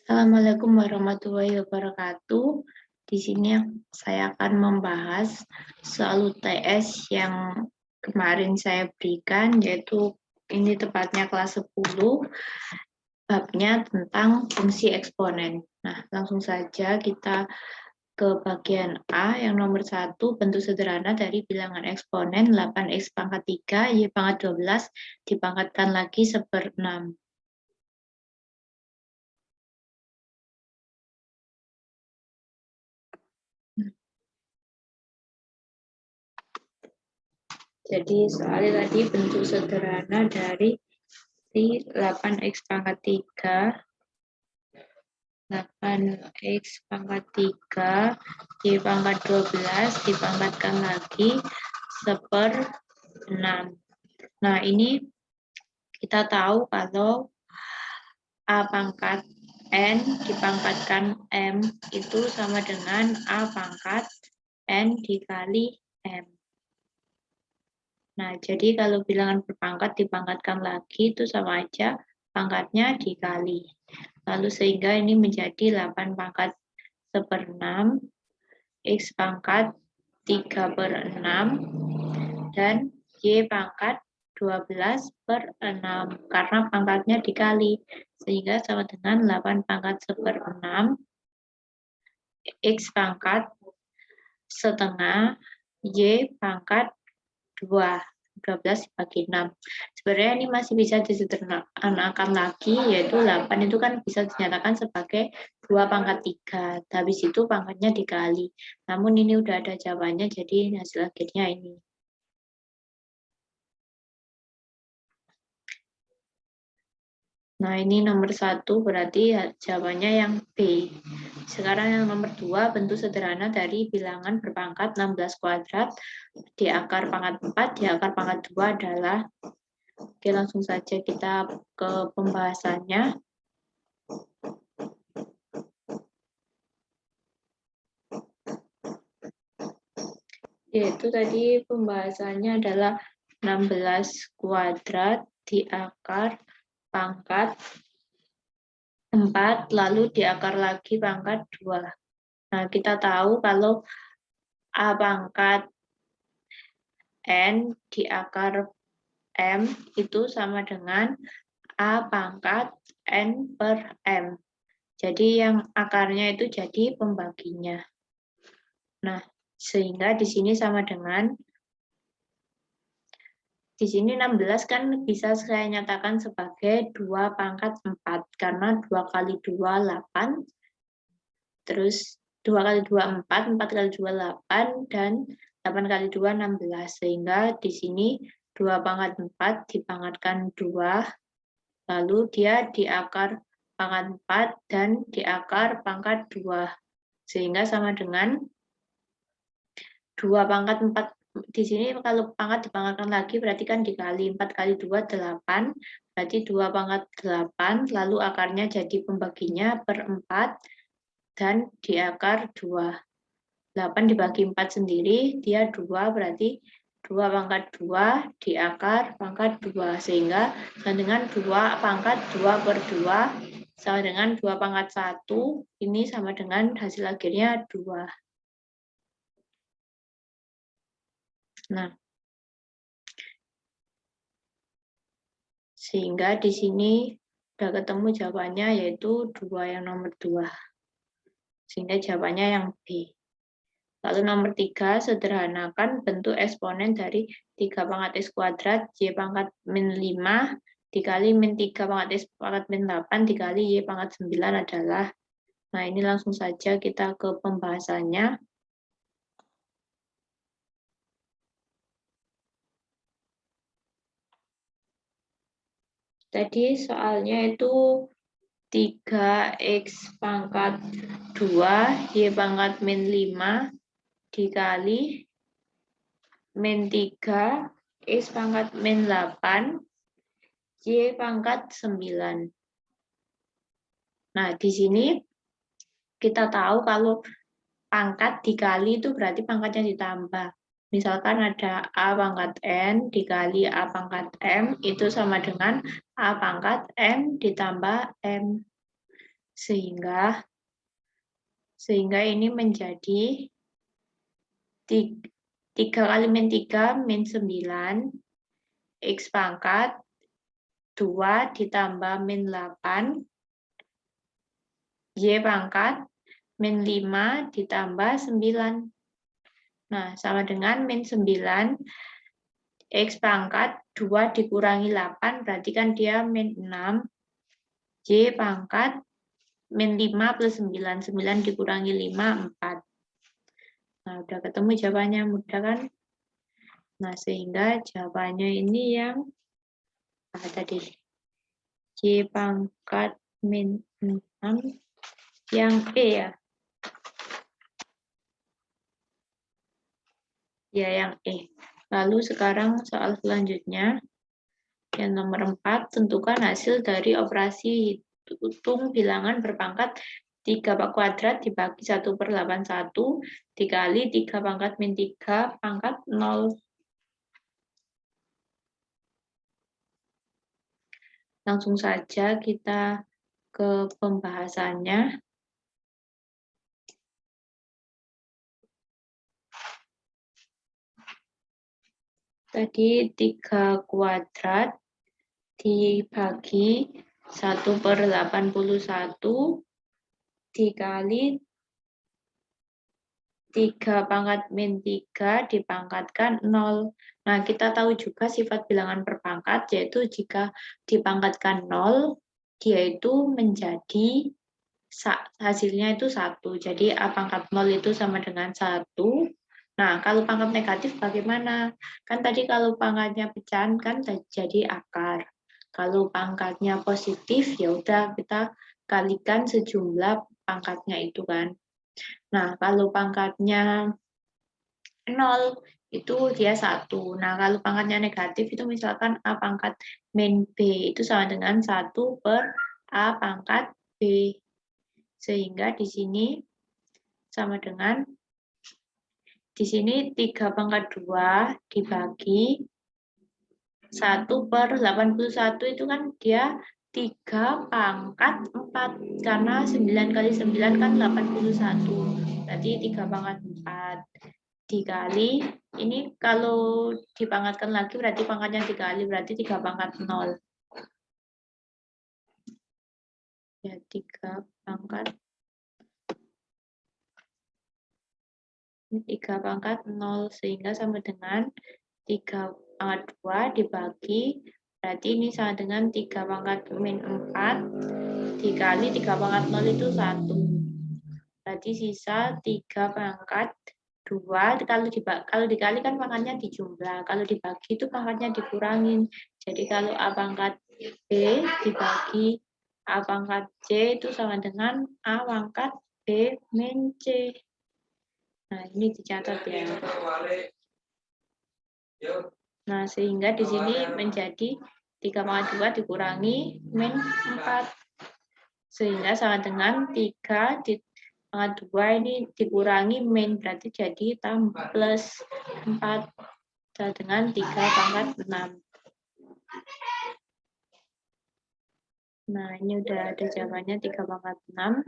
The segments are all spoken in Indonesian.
Assalamualaikum warahmatullahi wabarakatuh. Di sini saya akan membahas soal UTS yang kemarin saya berikan, yaitu ini tepatnya kelas 10, babnya tentang fungsi eksponen. Nah, langsung saja kita ke bagian A yang nomor 1, bentuk sederhana dari bilangan eksponen 8x pangkat 3, Y pangkat 12 dipangkatkan lagi 1/6. Jadi soalnya tadi bentuk sederhana dari 8x pangkat 3, 8x pangkat 3, Y pangkat 12 dipangkatkan lagi 1/6. Nah, ini kita tahu kalau A pangkat N dipangkatkan M itu sama dengan A pangkat N dikali M. Nah, jadi kalau bilangan berpangkat dipangkatkan lagi itu sama aja pangkatnya dikali. Lalu sehingga ini menjadi 8 pangkat 1/6, X pangkat 3/6, dan Y pangkat 12/6. Karena pangkatnya dikali. Sehingga sama dengan 8 pangkat 1/6, X pangkat setengah, Y pangkat 2. 12 dibagi 6. Sebenarnya ini masih bisa disederhanakan lagi, yaitu 8 itu kan bisa dinyatakan sebagai 2 pangkat 3. Habis itu pangkatnya dikali. Namun ini udah ada jawabannya, jadi hasil akhirnya ini. Nah, ini nomor 1 berarti jawabannya yang B. Sekarang yang nomor 2, bentuk sederhana dari bilangan berpangkat 16 kuadrat di akar pangkat 4, di akar pangkat 2 adalah. Oke, langsung saja kita ke pembahasannya. Yaitu tadi pembahasannya adalah 16 kuadrat di akar pangkat 4, lalu di akar lagi pangkat 2. Nah, kita tahu kalau A pangkat N di akar M itu sama dengan A pangkat N per M. Jadi yang akarnya itu jadi pembaginya. Nah, sehingga di sini sama dengan, di sini 16 kan bisa saya nyatakan sebagai 2 pangkat 4, karena 2 kali 2, 8, terus 2 kali 2, 4, 4 kali 2, 8, dan 8 kali 2, 16. Sehingga di sini 2 pangkat 4 dipangkatkan 2, lalu dia di akar pangkat 4 dan di akar pangkat 2. Sehingga sama dengan 2 pangkat 4. Di sini kalau pangkat dipangkatkan lagi berarti kan dikali 4 kali 2, 8. Berarti 2 pangkat 8, lalu akarnya jadi pembaginya per 4 dan di akar 2. 8 dibagi 4 sendiri, dia 2, berarti 2 pangkat 2 di akar pangkat 2. Sehingga sama dengan 2 pangkat 2 per 2 sama dengan 2 pangkat 1. Ini sama dengan hasil akhirnya 2. Nah, sehingga di sini udah ketemu jawabannya, yaitu 2 yang nomor 2. Sehingga jawabannya yang B. Lalu nomor 3, sederhanakan bentuk eksponen dari 3 pangkat X kuadrat Y pangkat min 5 dikali min 3 pangkat X pangkat min 8 dikali Y pangkat 9 adalah. Nah, ini langsung saja kita ke pembahasannya. Tadi soalnya itu 3X pangkat 2 Y pangkat min 5 dikali min 3 X pangkat min 8 Y pangkat 9. Nah, di sini kita tahu kalau pangkat dikali itu berarti pangkatnya ditambah. Misalkan ada A pangkat N dikali A pangkat M, itu sama dengan A pangkat M ditambah M. Sehingga ini menjadi 3 kali min 3 min 9, X pangkat 2 ditambah min 8, Y pangkat min 5 ditambah 9. Nah, sama dengan min 9, X pangkat 2 dikurangi 8, berarti kan dia min 6, Y pangkat min 5 plus 9, 9 dikurangi 5, 4. Nah, udah ketemu jawabannya, mudah kan? Nah, sehingga jawabannya ini yang tadi Y pangkat min 6, yang E ya. Ya, yang E. Lalu sekarang soal selanjutnya, yang nomor 4, tentukan hasil dari operasi hitung bilangan berpangkat 3 kuadrat dibagi 1/81 dikali 3 pangkat min 3 pangkat 0. Langsung saja kita ke pembahasannya. Tadi 3 kuadrat dibagi 1/81 dikali 3 pangkat min 3 dipangkatkan 0. Nah, kita tahu juga sifat bilangan berpangkat, yaitu jika dipangkatkan 0, dia itu menjadi hasilnya itu 1. Jadi A pangkat 0 itu sama dengan 1. Nah, kalau pangkat negatif bagaimana? Kan tadi kalau pangkatnya pecahan kan jadi akar. Kalau pangkatnya positif, ya udah kita kalikan sejumlah pangkatnya itu kan. Nah, kalau pangkatnya 0, itu dia 1. Nah, kalau pangkatnya negatif itu misalkan A pangkat min B itu sama dengan 1 per A pangkat B. Sehingga di sini sama dengan, di sini 3 pangkat 2 dibagi 1/81 itu kan dia 3 pangkat 4. Karena 9 kali 9 kan 81. Berarti 3 pangkat 4. Dikali, ini kalau dipangkatkan lagi berarti pangkatnya dikali, berarti 3 pangkat 0. Ya, 3 pangkat 0, sehingga sama dengan 3 pangkat 2 dibagi, berarti ini sama dengan 3 pangkat min 4 dikali 3 pangkat 0 itu 1. Berarti sisa 3 pangkat 2, kalau dikali kan pangkatnya dijumlah, kalau dibagi itu pangkatnya dikurangin. Jadi kalau A pangkat B dibagi A pangkat C itu sama dengan A pangkat B min C. Nah, ini dicatat ya. Nah, sehingga di sini menjadi 3 pangkat 2 dikurangi min 4. Sehingga sama dengan 3 pangkat 2 ini dikurangi min, berarti jadi tambah plus 4 dengan 3 pangkat 6. Nah, ini udah ada jawabannya 3 pangkat 6.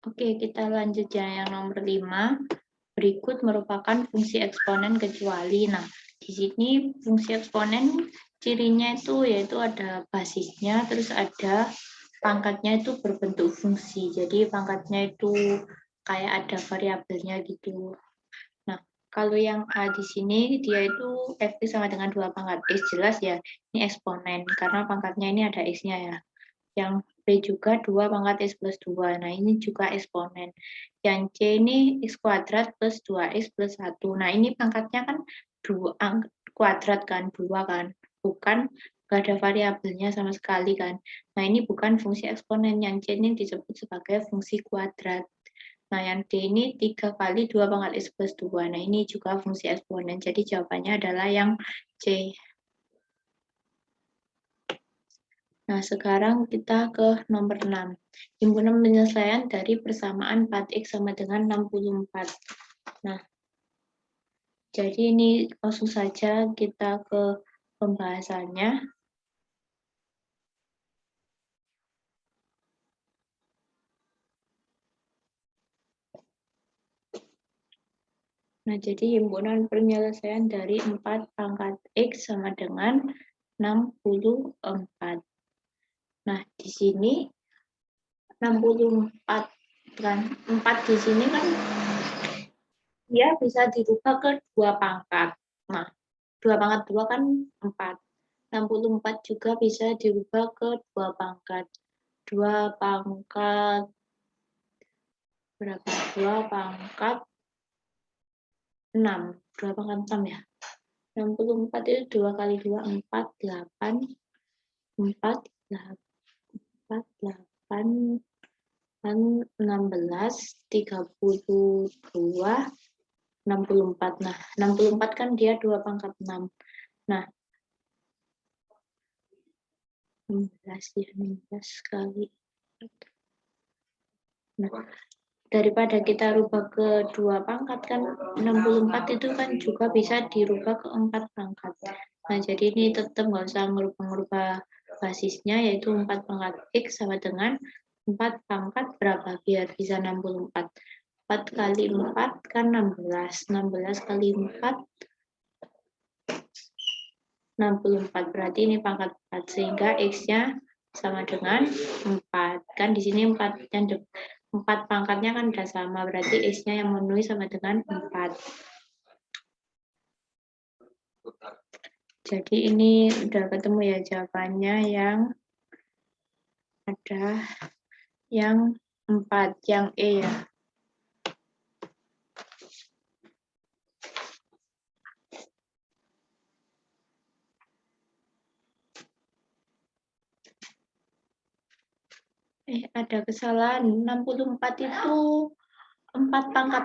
Oke, kita lanjut ya yang nomor 5. Berikut merupakan fungsi eksponen kecuali. Nah, di sini fungsi eksponen cirinya itu yaitu ada basisnya, terus ada pangkatnya itu berbentuk fungsi. Jadi pangkatnya itu kayak ada variabelnya gitu. Nah, kalau yang A di sini dia itu X sama dengan 2 pangkat X, jelas ya. Ini eksponen karena pangkatnya ini ada X-nya ya. Yang B juga 2 pangkat X plus 2. Nah, ini juga eksponen. Yang C ini X kuadrat plus 2X plus 1. Nah, ini pangkatnya kan 2 kuadrat kan, 2 kan. Bukan, nggak ada variabelnya sama sekali kan. Nah, ini bukan fungsi eksponen. Yang C ini disebut sebagai fungsi kuadrat. Nah, yang D ini 3 kali 2 pangkat X plus 2. Nah, ini juga fungsi eksponen. Jadi jawabannya adalah yang C. Nah, sekarang kita ke nomor 6. Himpunan penyelesaian dari persamaan 4X sama dengan 64. Nah, jadi ini langsung saja kita ke pembahasannya. Nah, jadi himpunan penyelesaian dari 4 pangkat X sama dengan 64. Nah, di sini 64 kan, 4 di sini kan dia bisa dirubah ke 2 pangkat. Nah, 2 pangkat 2 kan 4. 64 juga bisa dirubah ke 2 pangkat. 2 pangkat berapa? 2 pangkat 6. 2 pangkat 6 ya. 64 itu 2 kali 2, 4, 8. 4, 8, 16, 32, 64. Nah, 64 kan dia 2 pangkat 6. Nah, 16 ya, 16 kali. Nah, daripada kita rubah ke 2 pangkat kan 64 itu kan juga bisa dirubah ke 4 pangkat. Nah, jadi ini tetap nggak usah merubah basisnya, yaitu 4 pangkat X sama dengan 4 pangkat berapa biar bisa 64. 4 kali 4 kan 16. 16 kali 4 64. Berarti ini pangkat 4 sehingga X-nya sama dengan 4. Kan di sini 4 pangkatnya kan udah sama, berarti X-nya yang memenuhi sama dengan 4. Jadi ini udah ketemu ya jawabannya, yang ada yang 4, yang E ya. Ada kesalahan. 64 itu 4 pangkat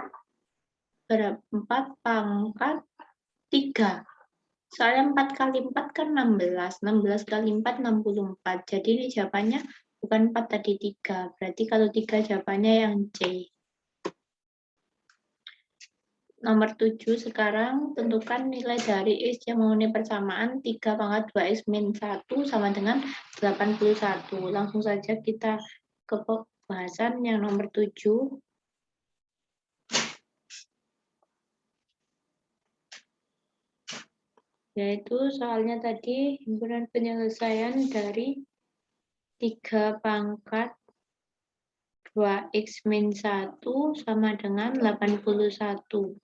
berapa? 4 pangkat 3. Soalnya 4 kali 4 kan 16. 16 kali 4, 64. Jadi ini jawabannya bukan 4 tadi 3. Berarti kalau 3 jawabannya yang C. Nomor 7 sekarang, tentukan nilai dari X yang memenuhi persamaan 3 pangkat 2X min 1 sama dengan 81. Langsung saja kita ke pembahasan yang nomor 7. Yaitu soalnya tadi himpunan penyelesaian dari 3 pangkat 2X min 1 sama dengan 81.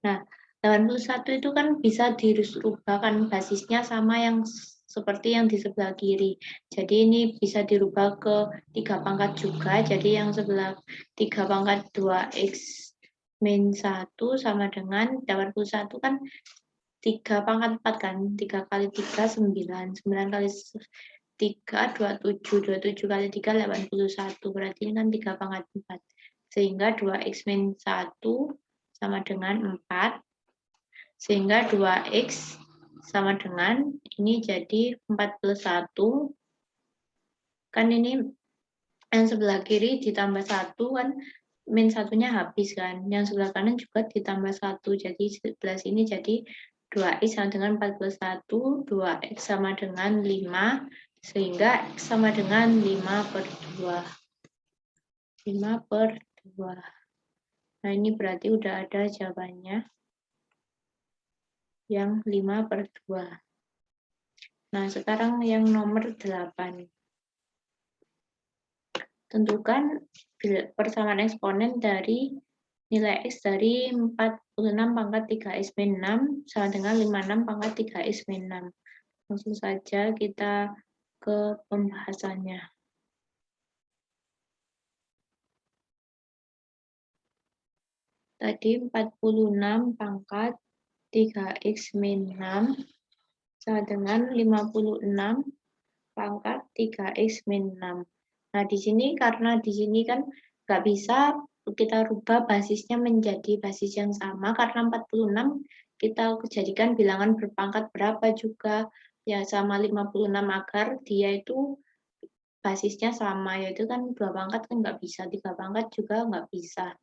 Nah, 81 itu kan bisa dirubah kan basisnya sama yang seperti yang di sebelah kiri. Jadi ini bisa dirubah ke 3 pangkat juga. Jadi yang sebelah 3 pangkat 2X min 1 sama dengan 81 kan 3 pangkat 4 kan. 3 kali 3, 9. 9 kali 3, 27. 27 kali 3, 81. Berarti ini kan 3 pangkat 4. Sehingga 2X min 1 sama dengan 4. Sehingga 2X sama dengan, ini jadi 41. Kan ini yang sebelah kiri ditambah 1 kan, min 1-nya habis kan. Yang sebelah kanan juga ditambah 1. Jadi sebelah sini jadi 2X sama dengan 41, 2X sama dengan 5, sehingga X sama dengan 5/2. 5/2. Nah, ini berarti udah ada jawabannya. Yang 5/2. Nah, sekarang yang nomor 8. Tentukan persamaan eksponen dari nilai X dari 46 pangkat 3X min 6 sama dengan 56 pangkat 3X min 6. Langsung saja kita ke pembahasannya. Tadi 46 pangkat 3X min 6 sama dengan 56 pangkat 3X min 6. Nah, di sini karena di sini kan nggak bisa kita rubah basisnya menjadi basis yang sama, karena 46 kita jadikan bilangan berpangkat berapa juga, ya sama 56 agar dia itu basisnya sama, yaitu kan 2 pangkat kan nggak bisa, 3 pangkat juga nggak bisa.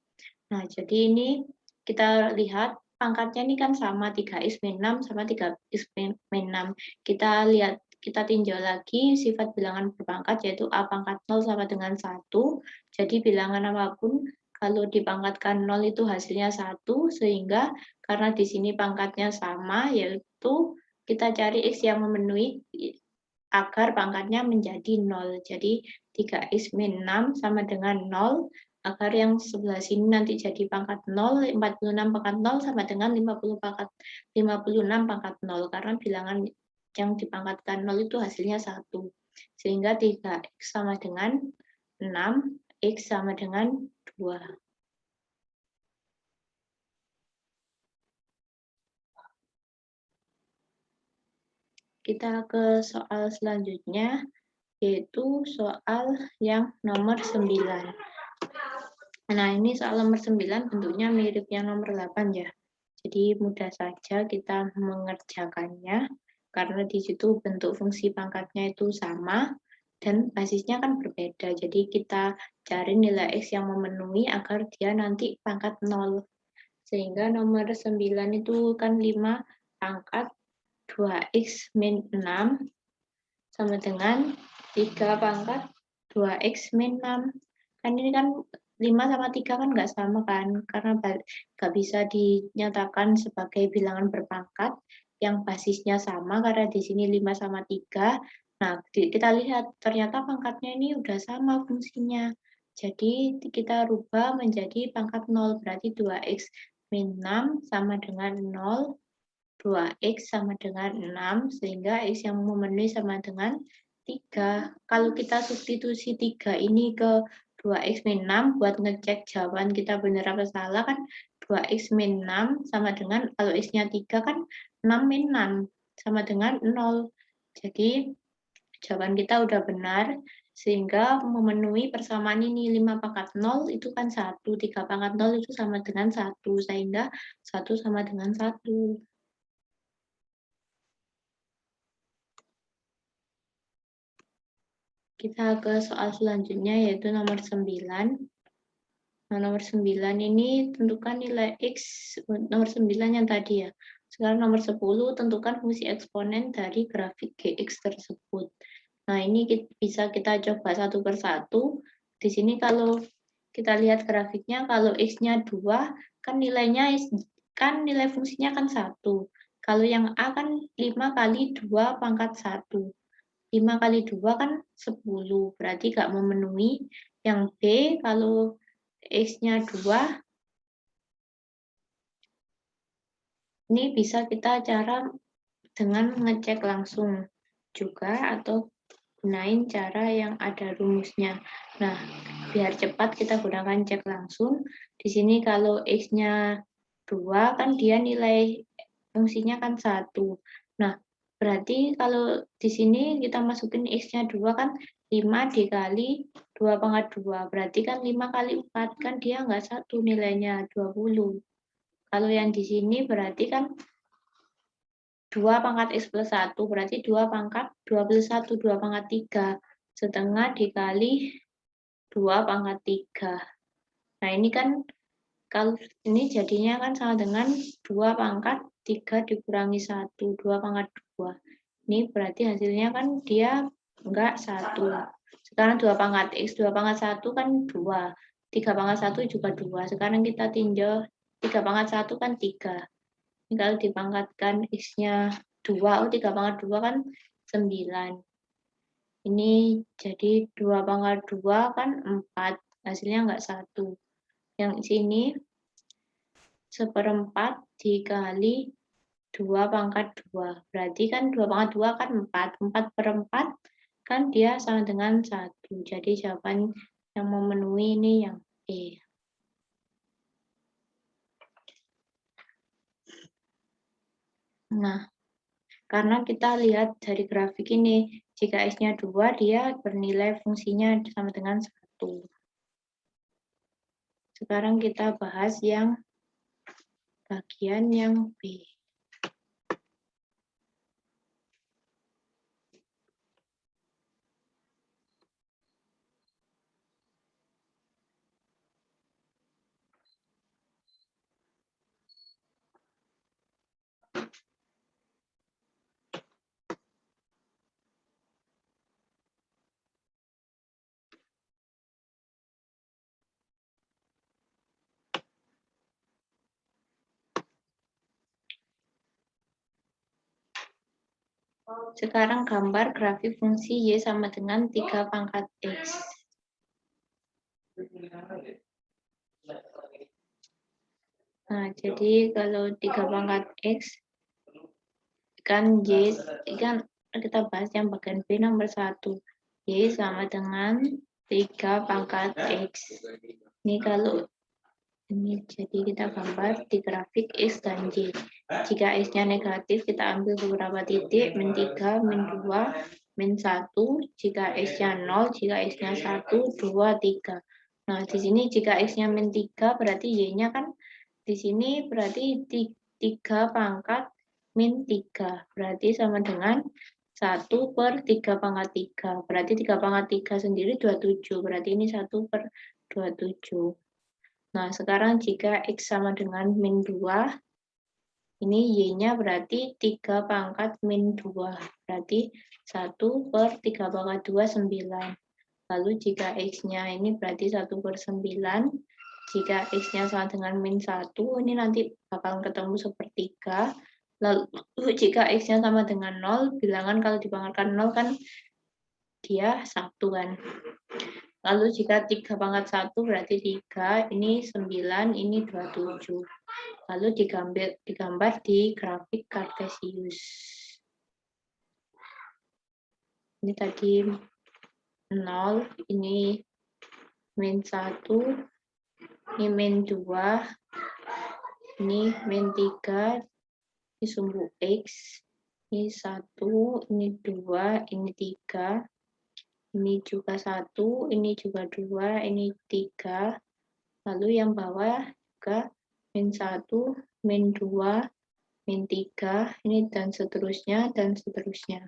Nah, jadi ini kita lihat pangkatnya ini kan sama 3x-6 sama 3x-6. Kita lihat, kita tinjau lagi sifat bilangan berpangkat yaitu A pangkat 0 sama dengan 1. Jadi bilangan apapun kalau dipangkatkan 0 itu hasilnya 1, sehingga karena di sini pangkatnya sama, yaitu kita cari X yang memenuhi agar pangkatnya menjadi 0. Jadi 3x-6 sama dengan 0, agar yang sebelah sini nanti jadi pangkat 0, 46 pangkat 0 sama dengan 56 pangkat 0, karena bilangan yang dipangkatkan 0 itu hasilnya 1. Sehingga 3x sama dengan 6, x sama dengan 2. Kita ke soal selanjutnya, yaitu soal yang nomor 9. Nah, ini soal nomor 9 bentuknya mirip yang nomor 8 ya. Jadi mudah saja kita mengerjakannya karena di situ bentuk fungsi pangkatnya itu sama dan basisnya kan berbeda. Jadi kita cari nilai X yang memenuhi agar dia nanti pangkat 0. Sehingga nomor 9 itu kan 5 pangkat 2X min 6 sama dengan 3 pangkat 2X min 6. Kan ini kan 5 sama 3 kan nggak sama kan, karena nggak bisa dinyatakan sebagai bilangan berpangkat yang basisnya sama, karena di sini 5 sama 3. Nah, kita lihat ternyata pangkatnya ini udah sama fungsinya. Jadi kita rubah menjadi pangkat 0, berarti 2X min 6 sama dengan 0, 2X sama dengan 6, sehingga X yang memenuhi sama dengan 3. Kalau kita substitusi 3 ini ke 2X min 6 buat ngecek jawaban kita benar apa salah, kan 2X min 6 sama dengan, kalau X-nya 3 kan 6 min 6 sama dengan 0. Jadi jawaban kita udah benar, sehingga memenuhi persamaan ini. 5 pangkat 0 itu kan 1, 3 pangkat 0 itu sama dengan 1, sehingga 1 sama dengan 1. Kita ke soal selanjutnya, yaitu nomor 9. Nah, nomor 9 ini tentukan nilai X, nomor 9 yang tadi ya. Sekarang nomor 10, tentukan fungsi eksponen dari grafik GX tersebut. Nah, ini bisa kita coba satu per satu. Di sini kalau kita lihat grafiknya, kalau X-nya 2, kan nilainya, kan nilai fungsinya kan 1. Kalau yang A kan 5 kali 2 pangkat 1. 5 kali 2 kan 10, berarti nggak memenuhi. Yang B, kalau X-nya 2, ini bisa kita cara dengan ngecek langsung juga, atau gunain cara yang ada rumusnya. Nah, biar cepat kita gunakan cek langsung. Di sini kalau X-nya 2, kan dia nilai fungsinya kan 1. Nah, berarti kalau di sini kita masukin X-nya 2 kan 5 dikali 2 pangkat 2. Berarti kan 5 kali 4, kan dia nggak 1 nilainya, 20. Kalau yang di sini berarti kan 2 pangkat X plus 1, berarti 2 pangkat 2 plus 1, 2 pangkat 3. Setengah dikali 2 pangkat 3. Nah, ini kan kalau ini jadinya kan sama dengan 2 pangkat 3 dikurangi 1, 2 pangkat 2. Ini berarti hasilnya kan dia enggak 1. Sekarang 2 pangkat X, 2 pangkat 1 kan 2. 3 pangkat 1 juga 2. Sekarang kita tinjau 3 pangkat 1 kan 3. Ini kalau dipangkatkan X-nya 2, 3 pangkat 2 kan 9. Ini jadi 2 pangkat 2 kan 4. Hasilnya enggak 1. Yang sini 1/4 dikali 2 pangkat 2. Berarti kan 2 pangkat 2 kan 4. 4/4 kan dia sama dengan 1. Jadi jawaban yang memenuhi ini yang E. Nah, karena kita lihat dari grafik ini, jika X-nya 2, dia bernilai fungsinya sama dengan 1. Sekarang kita bahas yang bagian yang B. Sekarang gambar grafik fungsi Y sama dengan 3 pangkat X. Nah, jadi kalau 3 pangkat X, kan Y, kan kita bahas yang bagian B nomor 1. Y sama dengan 3 pangkat X. Ini kalau ini jadi kita gambar di grafik X dan Y. Jika X-nya negatif, kita ambil beberapa titik, min 3, min 2, min 1. Jika X-nya 0, jika X-nya 1, 2, 3. Nah, di sini jika X-nya min 3, berarti Y-nya kan di sini berarti 3 pangkat min 3. Berarti sama dengan 1 per 3 pangkat 3. Berarti 3 pangkat 3 sendiri 27. Berarti ini 1 per 27. Nah, sekarang jika X sama dengan min 2, ini Y-nya berarti 3 pangkat min 2. Berarti 1 per 3 pangkat 2, 9. Lalu jika X-nya ini berarti 1 per 9. Jika X-nya sama dengan min 1, ini nanti bakal ketemu sepertiga. Lalu jika X-nya sama dengan 0, bilangan kalau dipangkatkan 0 kan dia 1 kan. Lalu jika 3 pangkat 1 berarti 3, ini 9, ini 27. Lalu digambar di grafik Kartesius. Ini tadi 0, ini min 1, ini min 2, ini min 3, ini sumbu X, ini 1, ini 2, ini 3, ini juga 1, ini juga 2, ini 3. Lalu yang bawah juga min 1, min 2, min 3, ini dan seterusnya, dan seterusnya.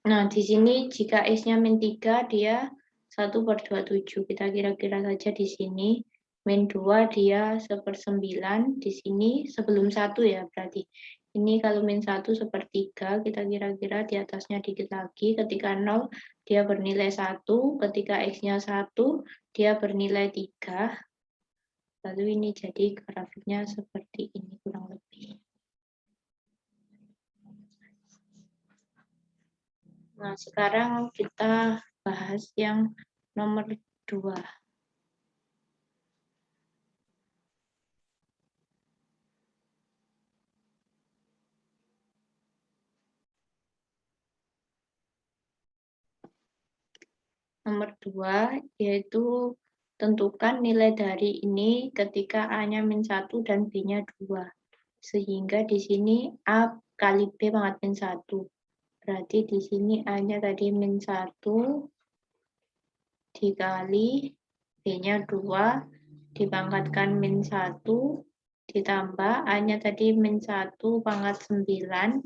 Nah, di sini jika X-nya min 3, dia 1 per 27. Kita kira-kira saja di sini. Min 2 dia 1/9. Di sini sebelum 1 ya berarti. Ini kalau min 1 1/3, kita kira-kira di atasnya dikit lagi. Ketika 0, dia bernilai 1. Ketika X-nya 1, dia bernilai 3. Lalu ini jadi grafiknya seperti ini kurang lebih. Nah, sekarang kita bahas yang nomor 2. Nomor 2 yaitu tentukan nilai dari ini ketika A-nya min 1 dan B-nya 2. Sehingga di sini A kali B pangkat min 1. Berarti di sini A-nya tadi min 1 dikali B-nya 2 dipangkatkan min 1 ditambah A-nya tadi min 1 pangkat 9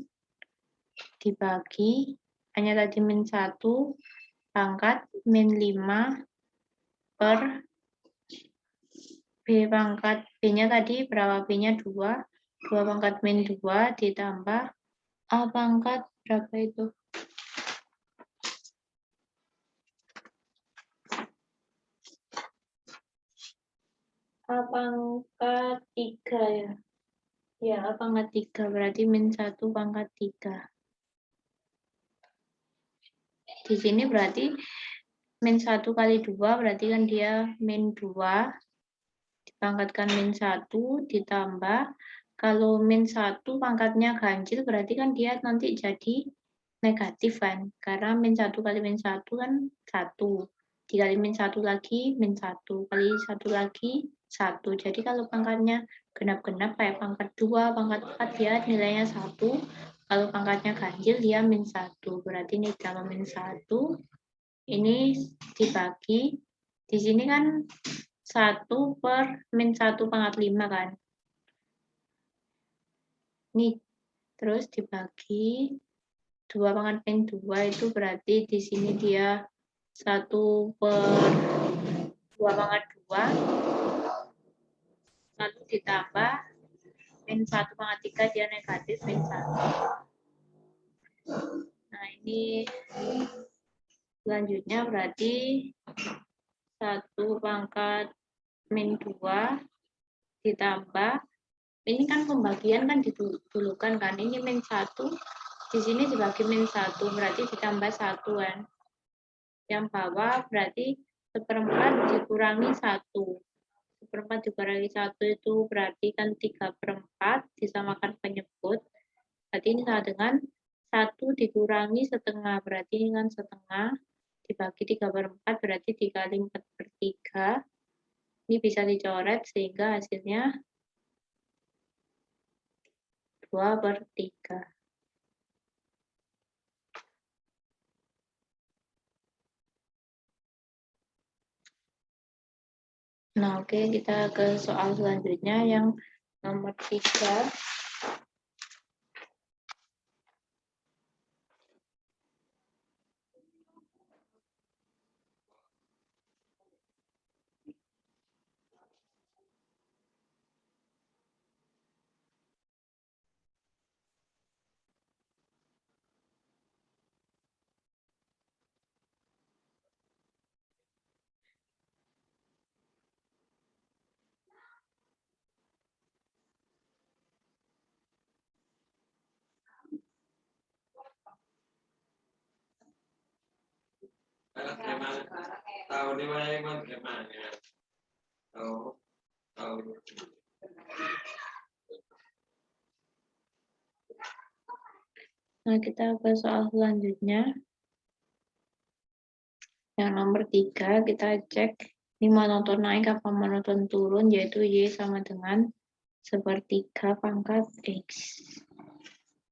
dibagi A-nya tadi min 1 pangkat min 5 per B pangkat B-nya tadi berapa? B-nya 2. 2 pangkat min 2 ditambah A pangkat berapa itu? A pangkat 3 ya. Ya, A pangkat 3 berarti min 1 pangkat 3. Di sini berarti min 1 kali 2 berarti kan dia min 2 dipangkatkan min 1 ditambah kalau min 1 pangkatnya ganjil berarti kan dia nanti jadi negatif kan. Karena min 1 kali min 1 kan 1. Dikali min 1 lagi min 1 kali 1 lagi 1. Jadi kalau pangkatnya genap-genap kayak pangkat 2, pangkat 4 dia nilainya 1. Kalau pangkatnya ganjil dia min 1. Berarti ini ditambah min 1. Ini dibagi, di sini kan 1 per min 1 pangkat 5 kan. Ini terus dibagi 2 pangkat min 2 itu berarti di sini dia 1 per 2 pangkat 2. Lalu ditambah min 1 pangkat 3 dia negatif min 1. Nah ini selanjutnya berarti 1 pangkat min 2 ditambah ini kan pembagian kan didulukan kan, ini min 1, di sini dibagi min 1, berarti ditambah 1 kan. Yang bawah berarti 1/4 dikurangi 1. 1/4 dikurangi 1 itu berarti kan 3/4 disamakan penyebut. Berarti ini sama dengan 1 dikurangi setengah, berarti ini kan setengah. Dibagi 3/4 berarti dikali 4/3. Ini bisa dicoret sehingga hasilnya 2/3. Nah, oke, kita ke soal selanjutnya yang nomor 3. Nah, kita ke soal selanjutnya. Yang nomor 3, kita cek ini monoton naik apa monoton turun, yaitu Y sama dengan 1/3 pangkat X.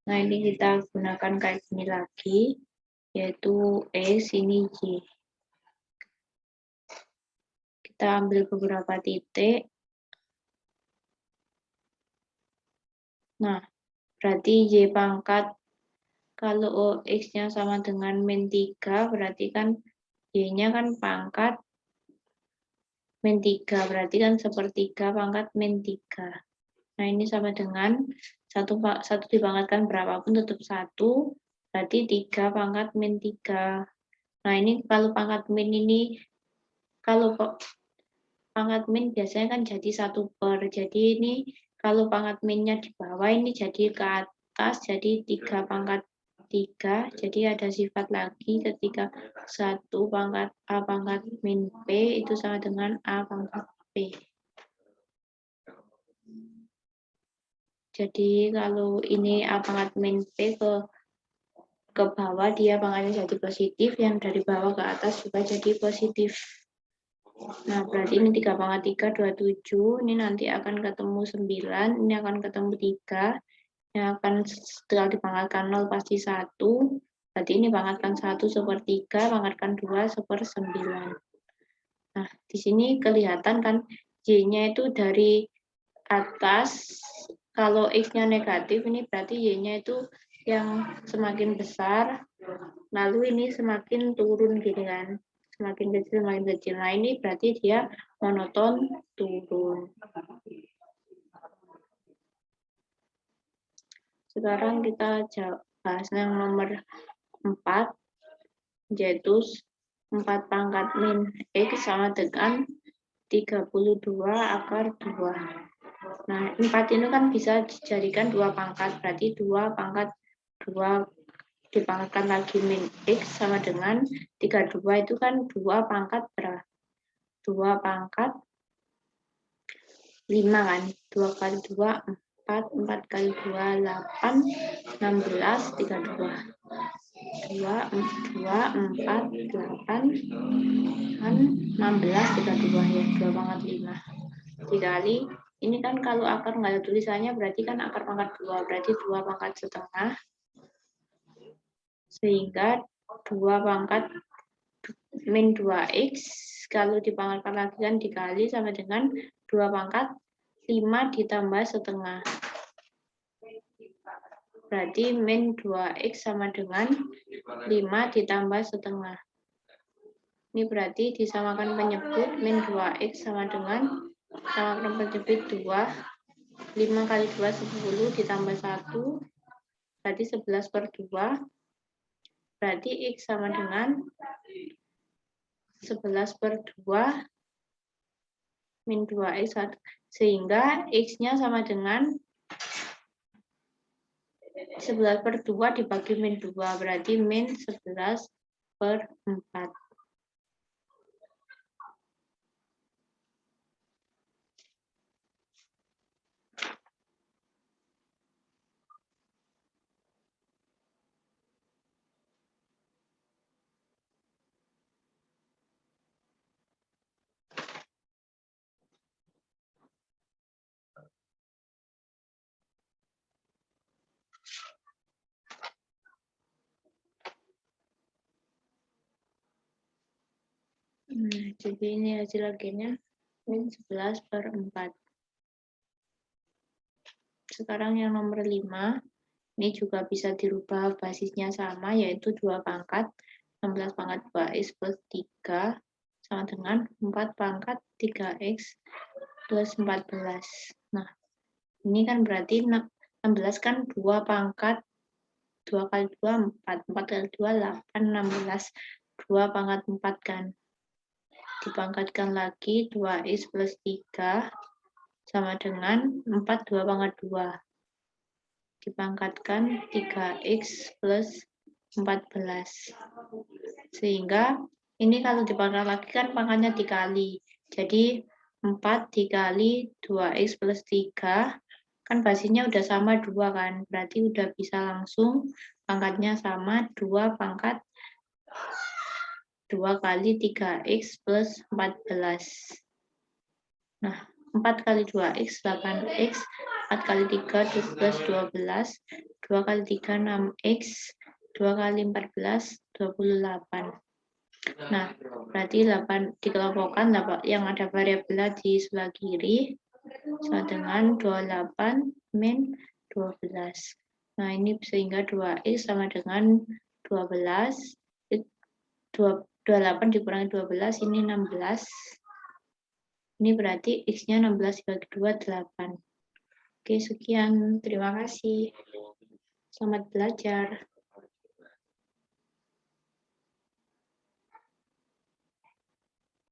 Nah, ini kita gunakan kayak gini lagi, yaitu sini Y. Kita ambil beberapa titik. Nah, berarti Y pangkat, kalau X-nya sama dengan min 3, berarti kan Y-nya kan pangkat min 3, berarti kan 1/3 pangkat min 3. Nah, ini sama dengan 1 dipangkatkan berapapun tetap 1, berarti 3 pangkat min 3. Nah, ini kalau pangkat min ini, kalau pangkat min biasanya kan jadi 1/, jadi ini kalau pangkat minnya di bawah ini jadi ke atas, jadi 3 pangkat 3, jadi ada sifat lagi ketika 1 pangkat A pangkat min P itu sama dengan A pangkat P. Jadi kalau ini A pangkat min P ke bawah, dia pangkatnya jadi positif, yang dari bawah ke atas juga jadi positif. Nah, berarti ini 3 pangkat 3, 27, ini nanti akan ketemu 9, ini akan ketemu 3, yang akan setelah dipangkatkan 0 pasti 1, berarti ini pangkatkan 1 1/3, pangkatkan 2 1/9. Nah, di sini kelihatan kan Y-nya itu dari atas, kalau X-nya negatif, ini berarti Y-nya itu yang semakin besar, lalu ini semakin turun gitu kan, semakin kecil semakin kecil. Nah, ini berarti dia monoton turun. Sekarang kita bahas yang nomor 4, yaitu 4 pangkat min X sama dengan 32/2. Nah, 4 ini kan bisa dijadikan 2 pangkat, berarti 2 pangkat 2 dipangkatkan lagi min X sama dengan 32 itu kan 2 pangkat berapa? 2 pangkat 5 kan? 2 kali 2, 4, 4 kali 2, 8, 16, 32. 2, 4, 8, 16, 32 ya, 2 pangkat 5. Dikali, ini kan kalau akar nggak ada tulisannya berarti kan akar pangkat 2, berarti 2 pangkat setengah, sehingga 2 pangkat min 2X, kalau dipangkatkan lagi kan dikali sama dengan 2 pangkat 5 ditambah setengah. Berarti min 2X sama dengan 5 ditambah setengah. Ini berarti disamakan penyebut, min 2X sama dengan samakan penyebut 2. 5 kali 2, 10 ditambah 1, berarti 11/2. Berarti X sama dengan 11/2 min 2X, sehingga X-nya sama dengan 11/2 dibagi min 2, berarti min 11/4. Nah, jadi ini hasil agennya min 11/4. Sekarang yang nomor 5, ini juga bisa dirubah basisnya sama, yaitu 2 pangkat, 16 pangkat 2x plus 3, sama dengan 4 pangkat 3x plus 14. Nah, ini kan berarti 16 kan 2 pangkat, 2 kali 2, 4, 4 kali 2, 8, 16, 2 pangkat 4 kan. Dipangkatkan lagi 2x plus 3 sama dengan 4 2 pangkat 2. Dipangkatkan 3x plus 14. Sehingga ini kalau dipangkat lagi kan pangkatnya dikali. Jadi 4 dikali 2x plus 3, kan basisnya udah sama 2 kan. Berarti udah bisa langsung pangkatnya sama 2 pangkat 2 kali 3x plus 14. Nah, 4 kali 2x, 8x, 4 kali 3, 12, 2 kali 3, 6x, 2 kali 14, 28. Nah, berarti 8 dikelompokkan yang ada variabel di sebelah kiri sama dengan 28 min 12. Nah, ini sehingga 2x sama dengan 12. 28 dikurangi 12, ini 16. Ini berarti X-nya 16 dibagi 2, 8. Oke, sekian. Terima kasih. Selamat belajar.